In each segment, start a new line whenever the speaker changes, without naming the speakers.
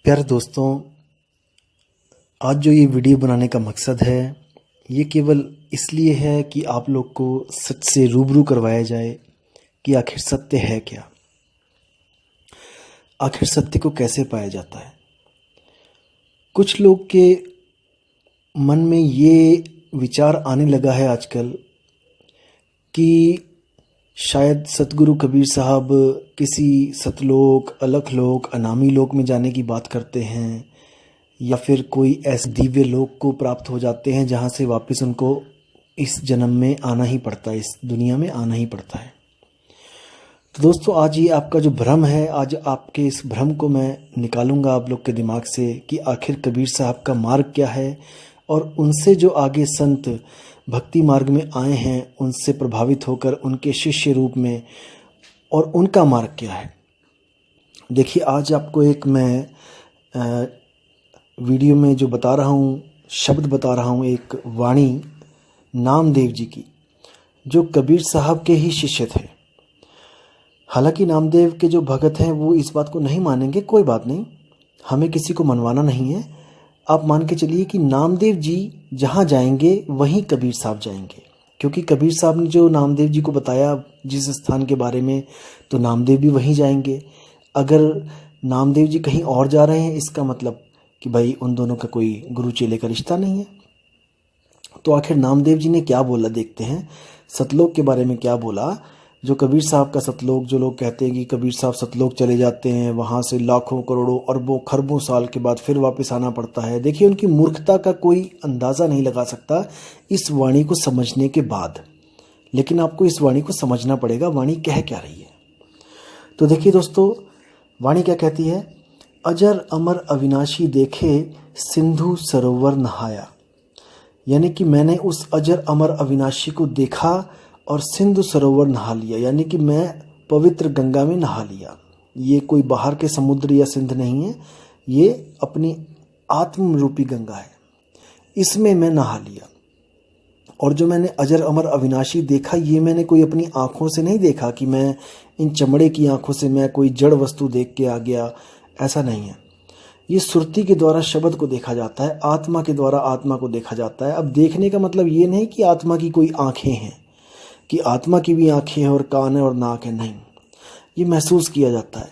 प्यारे दोस्तों, आज जो ये वीडियो बनाने का मकसद है ये केवल इसलिए है कि आप लोग को सच से रूबरू करवाया जाए कि आखिर सत्य है क्या, आखिर सत्य को कैसे पाया जाता है। कुछ लोग के मन में ये विचार आने लगा है आजकल कि शायद सतगुरु कबीर साहब किसी सतलोक, अलखलोक, अनामी लोक में जाने की बात करते हैं या फिर कोई ऐसे दिव्य लोक को प्राप्त हो जाते हैं जहाँ से वापस उनको इस जन्म में आना ही पड़ता है, इस दुनिया में आना ही पड़ता है। तो दोस्तों, आज ये आपका जो भ्रम है, आज आपके इस भ्रम को मैं निकालूंगा आप लोग के दिमाग से कि आखिर कबीर साहब का मार्ग क्या है और उनसे जो आगे संत भक्ति मार्ग में आए हैं उनसे प्रभावित होकर उनके शिष्य रूप में, और उनका मार्ग क्या है। देखिए, आज आपको एक मैं वीडियो में जो बता रहा हूँ, शब्द बता रहा हूँ, एक वाणी नामदेव जी की, जो कबीर साहब के ही शिष्य थे। हालांकि नामदेव के जो भगत हैं वो इस बात को नहीं मानेंगे, कोई बात नहीं, हमें किसी को मनवाना नहीं है। आप मान के चलिए कि नामदेव जी जहाँ जाएंगे वहीं कबीर साहब जाएंगे, क्योंकि कबीर साहब ने जो नामदेव जी को बताया जिस स्थान के बारे में, तो नामदेव भी वहीं जाएंगे। अगर नामदेव जी कहीं और जा रहे हैं, इसका मतलब कि भाई उन दोनों का कोई गुरु चेले का रिश्ता नहीं है। तो आखिर नामदेव जी ने क्या बोला, देखते हैं सतलोक के बारे में क्या बोला। जो कबीर साहब का सतलोक, जो लोग कहते हैं कि कबीर साहब सतलोक चले जाते हैं, वहाँ से लाखों करोड़ों अरबों खरबों साल के बाद फिर वापस आना पड़ता है। देखिए, उनकी मूर्खता का कोई अंदाज़ा नहीं लगा सकता इस वाणी को समझने के बाद, लेकिन आपको इस वाणी को समझना पड़ेगा, वाणी कह क्या रही है। तो देखिए दोस्तों, वाणी क्या कहती है। अजर अमर अविनाशी देखे सिंधु सरोवर नहाया, यानी कि मैंने उस अजर अमर अविनाशी को देखा और सिंधु सरोवर नहा लिया, यानी कि मैं पवित्र गंगा में नहा लिया। ये कोई बाहर के समुद्र या सिंध नहीं है, ये अपनी आत्म रूपी गंगा है, इसमें मैं नहा लिया। और जो मैंने अजर अमर अविनाशी देखा, ये मैंने कोई अपनी आँखों से नहीं देखा कि मैं इन चमड़े की आँखों से मैं कोई जड़ वस्तु देख के आ गया, ऐसा नहीं है। ये सुरती के द्वारा शब्द को देखा जाता है, आत्मा के द्वारा आत्मा को देखा जाता है। अब देखने का मतलब ये नहीं कि आत्मा की कोई आँखें हैं, कि आत्मा की भी आँखें हैं और कान है और नाक है, नहीं। ये महसूस किया जाता है,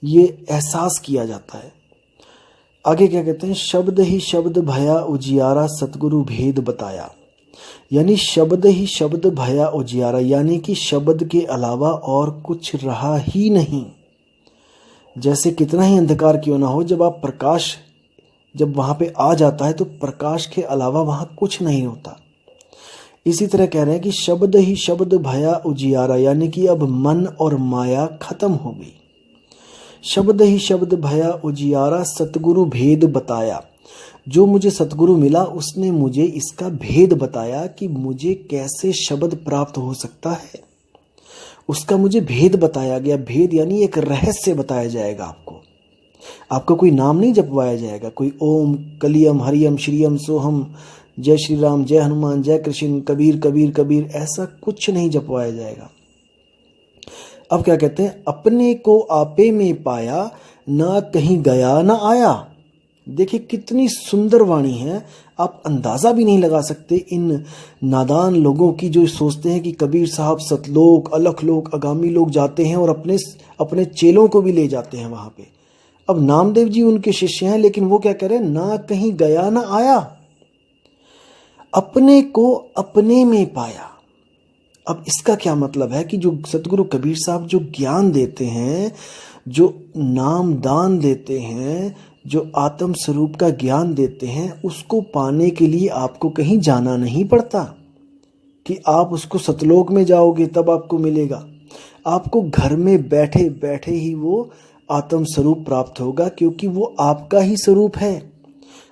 ये एहसास किया जाता है। आगे क्या कहते हैं, शब्द ही शब्द भया उजियारा सतगुरु भेद बताया, यानी शब्द ही शब्द भया उजियारा, यानी कि शब्द के अलावा और कुछ रहा ही नहीं। जैसे कितना ही अंधकार क्यों ना हो, जब आप प्रकाश जब वहाँ पे आ जाता है तो प्रकाश के अलावा वहाँ कुछ नहीं होता। इसी तरह कह रहे हैं कि शब्द ही शब्द भया उजियारा, यानी कि अब मन और माया खत्म हो गई। शब्द ही शब्द भया उजियारा सतगुरु भेद बताया, जो मुझे सतगुरु मिला उसने मुझे इसका भेद बताया कि मुझे कैसे शब्द प्राप्त हो सकता है, उसका मुझे भेद बताया गया। भेद यानी एक रहस्य बताया जाएगा आपको कोई नाम नहीं जपवाया जाएगा, कोई ओम कलियम हरियम श्रीयम सोहम, जय श्री राम, जय हनुमान, जय कृष्ण, कबीर कबीर कबीर, ऐसा कुछ नहीं जपवाया जाएगा। अब क्या कहते हैं, अपने को आपे में पाया, ना कहीं गया ना आया। देखिए कितनी सुंदर वाणी है, आप अंदाज़ा भी नहीं लगा सकते इन नादान लोगों की जो सोचते हैं कि कबीर साहब सतलोक, अलखलोक, आगामी लोग जाते हैं और अपने चेलों को भी ले जाते हैं वहाँ पे। अब नामदेव जी उनके शिष्य हैं, लेकिन वो क्या कह रहे हैं, ना कहीं गया ना आया, अपने को अपने में पाया। अब इसका क्या मतलब है कि जो सतगुरु कबीर साहब जो ज्ञान देते हैं, जो नाम दान देते हैं, जो आत्म स्वरूप का ज्ञान देते हैं, उसको पाने के लिए आपको कहीं जाना नहीं पड़ता कि आप उसको सतलोक में जाओगे तब आपको मिलेगा। आपको घर में बैठे बैठे ही वो आत्म स्वरूप प्राप्त होगा, क्योंकि वो आपका ही स्वरूप है।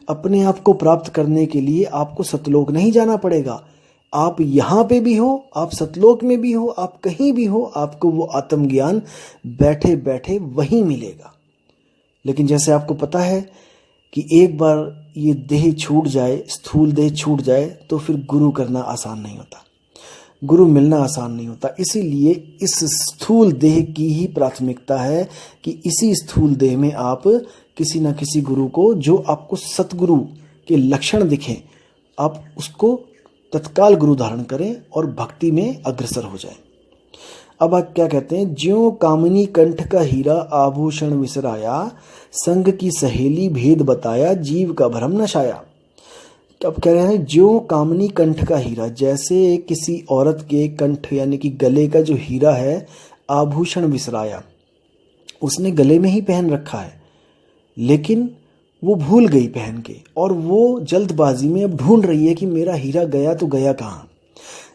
अपने आप को प्राप्त करने के लिए आपको सतलोक नहीं जाना पड़ेगा। आप यहाँ पे भी हो, आप सतलोक में भी हो, आप कहीं भी हो, आपको वो आत्मज्ञान बैठे बैठे वहीं मिलेगा। लेकिन जैसे आपको पता है कि एक बार ये देह छूट जाए, स्थूल देह छूट जाए, तो फिर गुरु करना आसान नहीं होता। गुरु मिलना आसान नहीं होता। इसीलिए इस स्थूल देह की ही प्राथमिकता है कि इसी स्थूल देह में आप किसी न किसी गुरु को, जो आपको सतगुरु के लक्षण दिखें, आप उसको तत्काल गुरु धारण करें और भक्ति में अग्रसर हो जाएं। अब आप क्या कहते हैं, ज्यों कामिनी कंठ का हीरा आभूषण विसराया, संग की सहेली भेद बताया, जीव का भ्रम नशाया। अब कह रहे हैं ज्यों कामिनी कंठ का हीरा, जैसे किसी औरत के कंठ यानी कि गले का जो हीरा है, आभूषण विसराया, उसने गले में ही पहन रखा है लेकिन वो भूल गई पहन के, और वो जल्दबाजी में अब ढूंढ रही है कि मेरा हीरा गया तो गया कहाँ।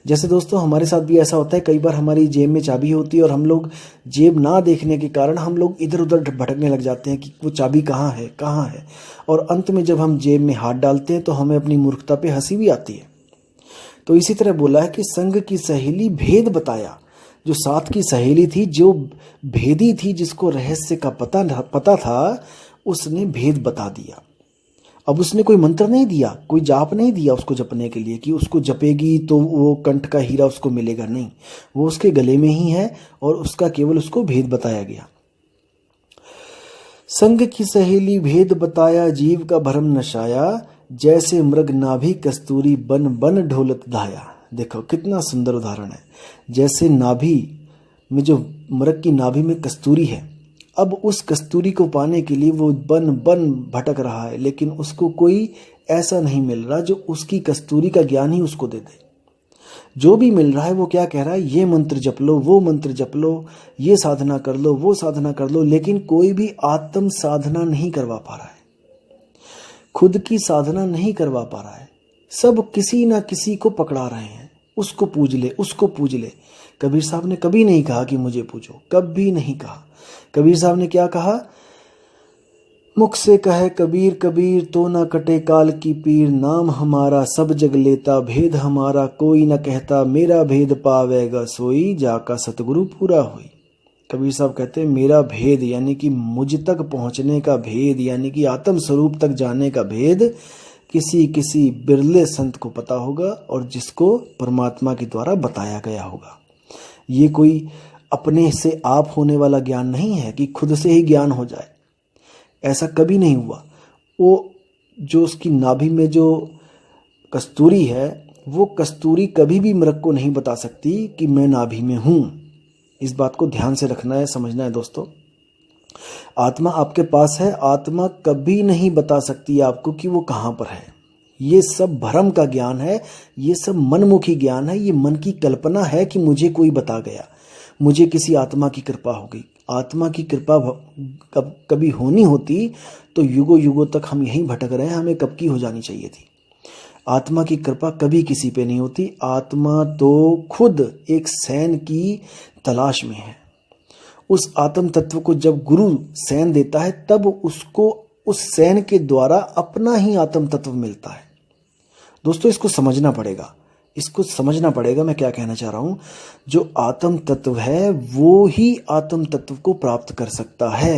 जैसे दोस्तों हमारे साथ भी ऐसा होता है, कई बार हमारी जेब में चाबी होती है और हम लोग जेब ना देखने के कारण हम लोग इधर उधर भटकने लग जाते हैं कि वो चाबी कहाँ है कहाँ है, और अंत में जब हम जेब में हाथ डालते हैं तो हमें अपनी मूर्खता पे हंसी भी आती है। तो इसी तरह बोला है कि संग की सहेली भेद बताया, जो साथ की सहेली थी, जो भेदी थी, जिसको रहस्य का पता था, उसने भेद बता दिया। अब उसने कोई मंत्र नहीं दिया, कोई जाप नहीं दिया उसको जपने के लिए कि उसको जपेगी तो वो कंठ का हीरा उसको मिलेगा, नहीं, वो उसके गले में ही है और उसका केवल उसको भेद बताया गया। संग की सहेली भेद बताया, जीव का भरम नशाया, जैसे मृग नाभि कस्तूरी बन बन ढोलत धाया। देखो कितना सुंदर उदाहरण है। जैसे नाभि में, जो मृग की नाभि में कस्तूरी है, अब उस कस्तूरी को पाने के लिए वो बन बन भटक रहा है, लेकिन उसको कोई ऐसा नहीं मिल रहा जो उसकी कस्तूरी का ज्ञान ही उसको दे दे। जो भी मिल रहा है वो क्या कह रहा है, ये मंत्र जप लो, वो मंत्र जप लो, ये साधना कर लो, वो साधना कर लो, लेकिन कोई भी आत्म साधना नहीं करवा पा रहा है, खुद की साधना नहीं करवा पा रहा है। सब किसी ना किसी को पकड़ा रहे हैं, उसको पूज ले, उसको पूज ले। कबीर साहब ने कभी नहीं कहा कि मुझे पूजो, कभी नहीं कहा। कबीर साहब ने क्या कहा, मुख से कहे कबीर कबीर तो न कटे काल की पीर, नाम हमारा सब जग लेता, भेद हमारा कोई न कहता, मेरा भेद पावेगा सोई, जाका सतगुरु पूरा होई। कबीर साहब कहते हैं मेरा भेद यानी कि मुझ तक पहुंचने का भेद, यानी कि आत्म स्वरूप तक जाने का भेद किसी किसी बिरले संत को पता होगा, और जिसको परमात्मा के द्वारा बताया गया होगा। ये कोई अपने से आप होने वाला ज्ञान नहीं है कि खुद से ही ज्ञान हो जाए, ऐसा कभी नहीं हुआ। वो जो उसकी नाभि में जो कस्तूरी है, वो कस्तूरी कभी भी मृग को नहीं बता सकती कि मैं नाभि में हूं। इस बात को ध्यान से रखना है, समझना है दोस्तों। आत्मा आपके पास है, आत्मा कभी नहीं बता सकती आपको कि वो कहां पर है। ये सब भ्रम का ज्ञान है, ये सब मनमुखी ज्ञान है, ये मन की कल्पना है कि मुझे कोई बता गया, मुझे किसी आत्मा की कृपा हो गई। आत्मा की कृपा कभी होनी होती तो युगों युगों तक हम यहीं भटक रहे हैं, हमें कब की हो जानी चाहिए थी। आत्मा की कृपा कभी किसी पे नहीं होती। आत्मा तो खुद एक सैन की तलाश में है। उस आत्म तत्व को जब गुरु सैन देता है, तब उसको उस सैन के द्वारा अपना ही आत्म तत्व मिलता है। दोस्तों इसको समझना पड़ेगा, इसको समझना पड़ेगा। मैं क्या कहना चाह रहा हूं, जो आत्म तत्व है वो ही आत्म तत्व को प्राप्त कर सकता है।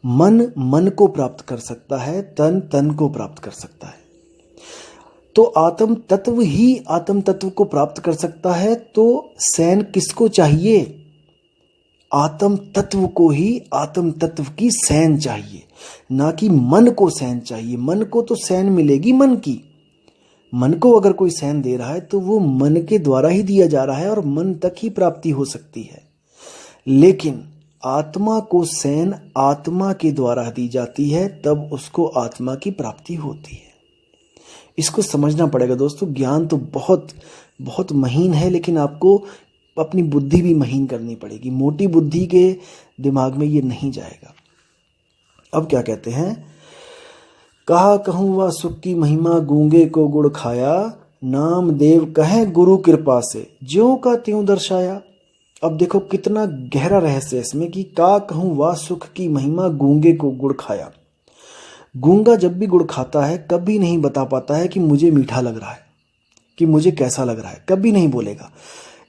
मन मन को प्राप्त कर सकता है, तन तन को प्राप्त कर सकता है। तो आत्म तत्व ही आत्म तत्व को प्राप्त कर सकता है। तो सैन किसको चाहिए? आत्म तत्व को ही आत्म तत्व की सैन चाहिए, ना कि मन को सैन चाहिए। मन को तो सैन मिलेगी मन की। मन को अगर कोई सैन दे रहा है तो वो मन के द्वारा ही दिया जा रहा है और मन तक ही प्राप्ति हो सकती है। लेकिन आत्मा को सैन आत्मा के द्वारा दी जाती है, तब उसको आत्मा की प्राप्ति होती है। इसको समझना पड़ेगा दोस्तों। ज्ञान तो बहुत बहुत महीन है, लेकिन आपको अपनी बुद्धि भी महीन करनी पड़ेगी। मोटी बुद्धि के दिमाग में ये नहीं जाएगा। अब क्या कहते हैं, कहा कहूँ वह सुख की महिमा, गूंगे को गुड़ खाया, नाम देव कहे गुरु कृपा से, ज्यों का त्यों दर्शाया। अब देखो कितना गहरा रहस्य है इसमें कि का कहूँ वह सुख की महिमा, गूंगे को गुड़ खाया। गूंगा जब भी गुड़ खाता है कभी नहीं बता पाता है कि मुझे मीठा लग रहा है, कि मुझे कैसा लग रहा है, कभी नहीं बोलेगा।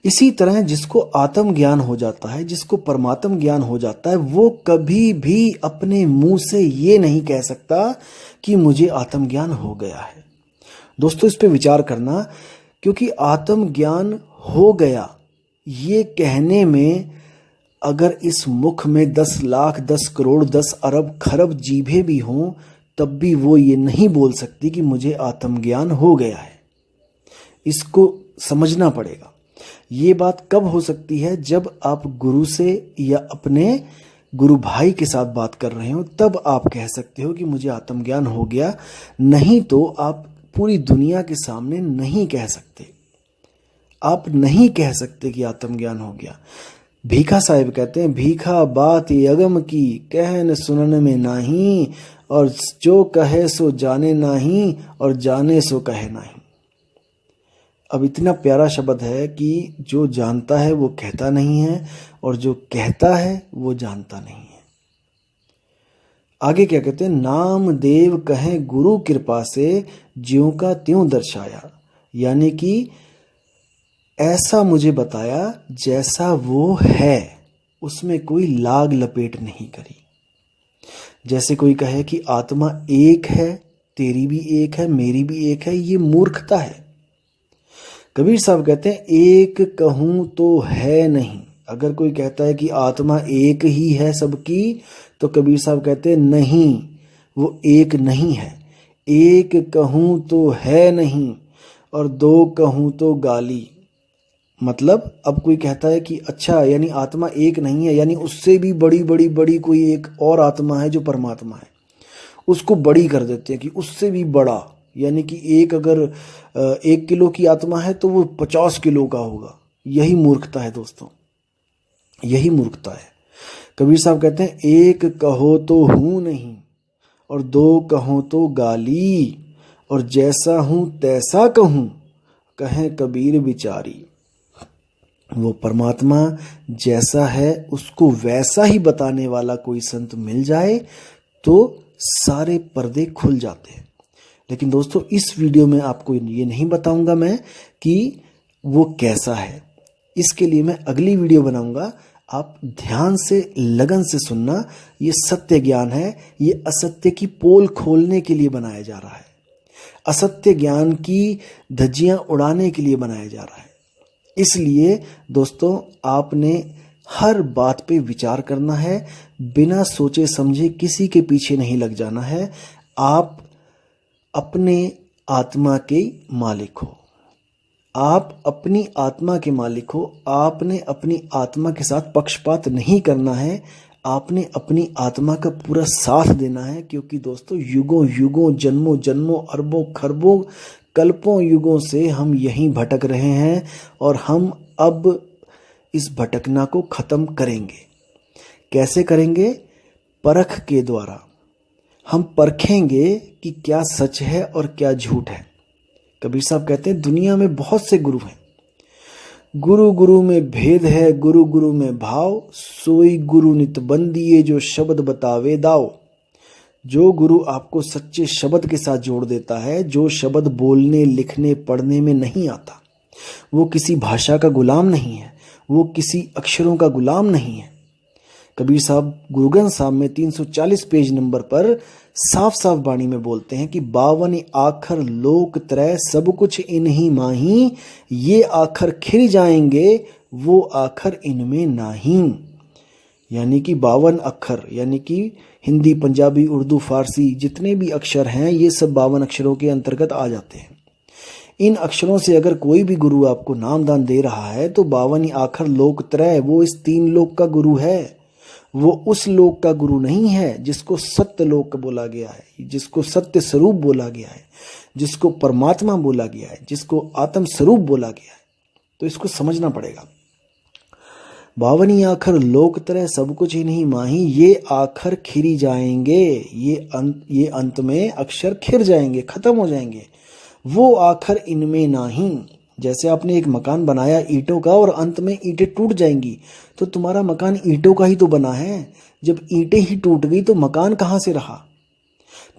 इसी तरह जिसको आत्म ज्ञान हो जाता है, जिसको परमात्म ज्ञान हो जाता है, वो कभी भी अपने मुंह से ये नहीं कह सकता कि मुझे आत्म ज्ञान हो गया है। दोस्तों इस पे विचार करना, क्योंकि आत्म ज्ञान हो गया ये कहने में अगर इस मुख में 10 लाख 10 करोड़ 10 अरब खरब जीभें भी हों तब भी वो ये नहीं बोल सकती कि मुझे आत्मज्ञान हो गया है। इसको समझना पड़ेगा। ये बात कब हो सकती है? जब आप गुरु से या अपने गुरु भाई के साथ बात कर रहे हो, तब आप कह सकते हो कि मुझे आत्मज्ञान हो गया। नहीं तो आप पूरी दुनिया के सामने नहीं कह सकते। आप नहीं कह सकते कि आत्मज्ञान हो गया। भीखा साहिब कहते हैं, भीखा बात यगम की कहन सुनन में नाही, और जो कहे सो जाने नाही, और जाने सो कहे नाही। अब इतना प्यारा शब्द है कि जो जानता है वो कहता नहीं है, और जो कहता है वो जानता नहीं है। आगे क्या कहते हैं? नाम देव कहे गुरु कृपा से, ज्यों का त्यों दर्शाया। यानी कि ऐसा मुझे बताया जैसा वो है, उसमें कोई लाग लपेट नहीं करी। जैसे कोई कहे कि आत्मा एक है, तेरी भी एक है, मेरी भी एक है, ये मूर्खता है। कबीर साहब कहते हैं, एक कहूं तो है नहीं। अगर कोई कहता है कि आत्मा एक ही है सबकी, तो कबीर साहब कहते हैं नहीं, वो एक नहीं है। एक कहूं तो है नहीं, और दो कहूं तो गाली। मतलब अब कोई कहता है कि अच्छा यानी आत्मा एक नहीं है, यानी उससे भी बड़ी बड़ी बड़ी कोई एक और आत्मा है जो परमात्मा है, उसको बड़ी कर देते हैं कि उससे भी बड़ा। यानी कि एक अगर 1 किलो की आत्मा है तो वो 50 किलो का होगा। यही मूर्खता है दोस्तों, यही मूर्खता है। कबीर साहब कहते हैं, एक कहो तो हूं नहीं, और दो कहो तो गाली, और जैसा हूं तैसा कहूं, कहें कबीर बिचारी। वो परमात्मा जैसा है उसको वैसा ही बताने वाला कोई संत मिल जाए तो सारे पर्दे खुल जाते हैं। लेकिन दोस्तों इस वीडियो में आपको ये नहीं बताऊंगा मैं कि वो कैसा है। इसके लिए मैं अगली वीडियो बनाऊंगा। आप ध्यान से लगन से सुनना। ये सत्य ज्ञान है, ये असत्य की पोल खोलने के लिए बनाया जा रहा है, असत्य ज्ञान की धज्जियां उड़ाने के लिए बनाया जा रहा है। इसलिए दोस्तों आपने हर बात पे विचार करना है, बिना सोचे समझे किसी के पीछे नहीं लग जाना है। आप अपने आत्मा के मालिक हो, आप अपनी आत्मा के मालिक हो। आपने अपनी आत्मा के साथ पक्षपात नहीं करना है, आपने अपनी आत्मा का पूरा साथ देना है। क्योंकि दोस्तों युगों युगों जन्मों जन्मों अरबों खरबों कल्पों युगों से हम यहीं भटक रहे हैं, और हम अब इस भटकना को खत्म करेंगे। कैसे करेंगे? परख के द्वारा। हम परखेंगे कि क्या सच है और क्या झूठ है। कबीर साहब कहते हैं, दुनिया में बहुत से गुरु हैं, गुरु गुरु में भेद है, गुरु गुरु में भाव, सोई गुरु नित बंदिए, जो शब्द बतावे दाओ। जो गुरु आपको सच्चे शब्द के साथ जोड़ देता है, जो शब्द बोलने लिखने पढ़ने में नहीं आता, वो किसी भाषा का गुलाम नहीं है, वो किसी अक्षरों का गुलाम नहीं है। कबीर साहब गुरु ग्रंथ साहब में 340 पेज नंबर पर साफ साफ वाणी में बोलते हैं कि 52 आखर लोक त्रय सब कुछ इन्हीं माही, ये आखर खिर जाएंगे वो आखर इनमें नाही। यानी कि 52 अक्षर, यानी कि हिंदी पंजाबी उर्दू फारसी जितने भी अक्षर हैं ये सब 52 अक्षरों के अंतर्गत आ जाते हैं। इन अक्षरों से अगर कोई भी गुरु आपको नामदान दे रहा है तो 52 आखर लोक त्रय, वो इस 3 लोक का गुरु है। वो उस लोक का गुरु नहीं है जिसको सत्य लोक बोला गया है, जिसको सत्य स्वरूप बोला गया है, जिसको परमात्मा बोला गया है, जिसको आत्म स्वरूप बोला गया है। तो इसको समझना पड़ेगा। 52 आखर लोक त्रय सब कुछ ही नहीं माही, ये आखर खिरी जाएंगे, ये अंत में अक्षर खिर जाएंगे, खत्म हो जाएंगे, वो आखर इनमें नाही। जैसे आपने एक मकान बनाया ईंटों का और अंत में ईंटें टूट जाएंगी, तो तुम्हारा मकान ईंटों का ही तो बना है। जब ईंटें ही टूट गई तो मकान कहाँ से रहा?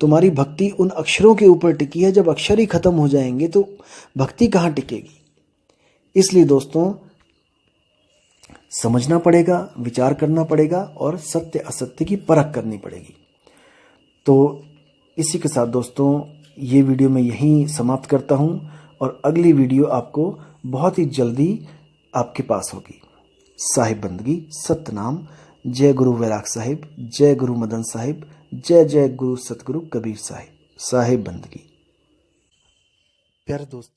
तुम्हारी भक्ति उन अक्षरों के ऊपर टिकी है, जब अक्षर ही खत्म हो जाएंगे तो भक्ति कहाँ टिकेगी? इसलिए दोस्तों समझना पड़ेगा, विचार करना पड़ेगा और सत्य असत्य की परख करनी पड़ेगी। तो इसी के साथ दोस्तों ये वीडियो मैं यहीं समाप्त करता हूँ, और अगली वीडियो आपको बहुत ही जल्दी आपके पास होगी। साहिब बंदगी, सतनाम, जय गुरु वैराग साहिब, जय गुरु मदन साहिब, जय जय गुरु सतगुरु कबीर साहिब। साहिब बंदगी। प्यारे दोस्तों,